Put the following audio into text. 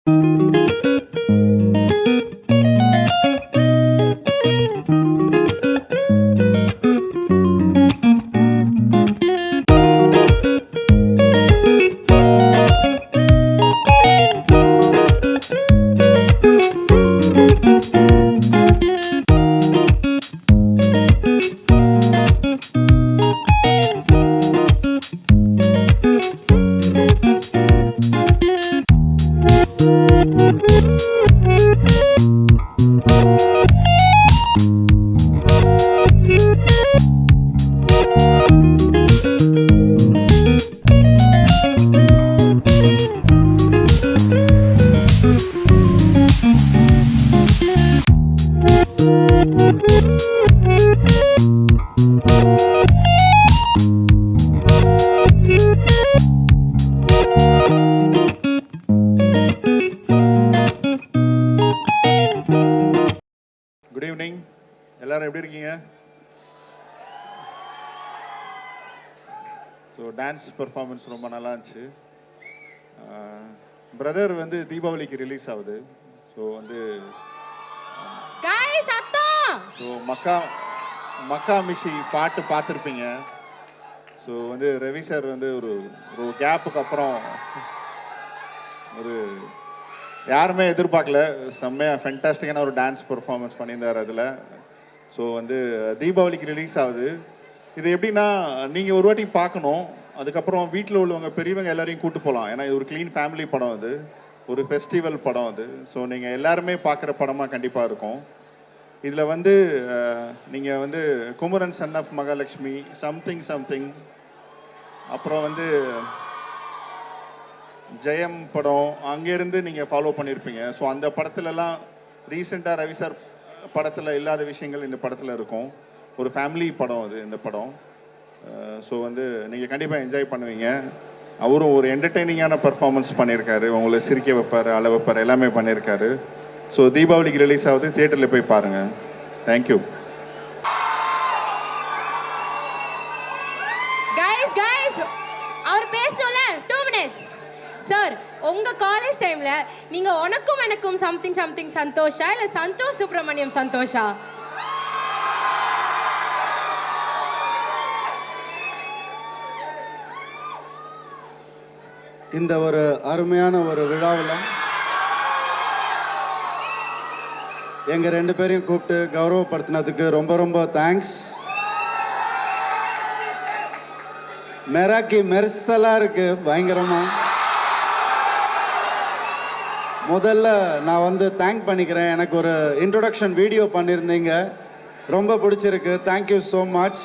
Good evening, எல்லாரும் எப்படி இருக்கீங்க? ஸோ டான்ஸ் பெர்ஃபார்மன்ஸ் ரொம்ப நல்லா இருந்துச்சு. பிரதர் வந்து தீபாவளிக்கு ரிலீஸ் ஆகுது. ஸோ வந்து ஸோ மக்கா மிஷி பாட்டு பார்த்துருப்பீங்க. ஸோ வந்து ரவி சார் வந்து ஒரு கேப்புக்கு அப்புறம் ஒரு யாருமே எதிர்பார்க்கல, செம்மையாக ஃபென்டாஸ்டிக்கான ஒரு டான்ஸ் பெர்ஃபார்மன்ஸ் பண்ணியிருந்தார் அதில். ஸோ வந்து தீபாவளிக்கு ரிலீஸ் ஆகுது. இது எப்படின்னா, நீங்கள் ஒரு வாட்டி பார்க்கணும், அதுக்கப்புறம் வீட்டில் உள்ளவங்க பெரியவங்க எல்லாரையும் கூட்டு போகலாம். ஏன்னா இது ஒரு க்ளீன் ஃபேமிலி படம், அது ஒரு ஃபெஸ்டிவல் படம் அது. ஸோ நீங்கள் எல்லாருமே பார்க்குற படமாக கண்டிப்பாக இருக்கும். இதில் வந்து நீங்கள் வந்து Kumaran son of Mahalakshmi, something, அப்புறம் வந்து ஜெயம் படம் அங்கேருந்து நீங்கள் ஃபாலோ பண்ணியிருப்பீங்க. ஸோ அந்த படத்துலலாம் ரீசெண்டாக ரவி சார் படத்தில் இல்லாத விஷயங்கள் இந்த படத்தில் இருக்கும். ஒரு ஃபேமிலி படம் அது இந்த படம். ஸோ வந்து நீங்கள் கண்டிப்பாக என்ஜாய் பண்ணுவீங்க. அவரும் ஒரு என்டர்டெய்னிங்கான பர்ஃபார்மன்ஸ் பண்ணியிருக்காரு, உங்களை சிரிக்க வைப்பார், அழ வைப்பார், எல்லாமே பண்ணியிருக்காரு. ஸோ தீபாவளிக்கு ரிலீஸ் ஆகுது, தியேட்டரில் போய் பாருங்கள். தேங்க்யூ. அவர் பேசணும்ல 2 minutes சார். உங்க காலேஜ் டைம்ல நீங்க உனக்கும் எனக்கும் சம்திங் சந்தோஷா இல்ல சந்தோஷ் சுப்ரமணியம் சந்தோஷா? இந்த ஒரு அருமையான ஒரு விழாவில் எங்க 2 பேரையும் கூப்பிட்டு கௌரவப்படுத்தினதுக்கு ரொம்ப தேங்க்ஸ். மெராக்கி மெர்சலா இருக்கு பயங்கரமா. முதல்ல நான் வந்து தேங்க் பண்ணிக்கிறேன். எனக்கு ஒரு இன்ட்ரோடக்ஷன் வீடியோ பண்ணியிருந்தீங்க, ரொம்ப பிடிச்சிருக்கு. Thank you so much.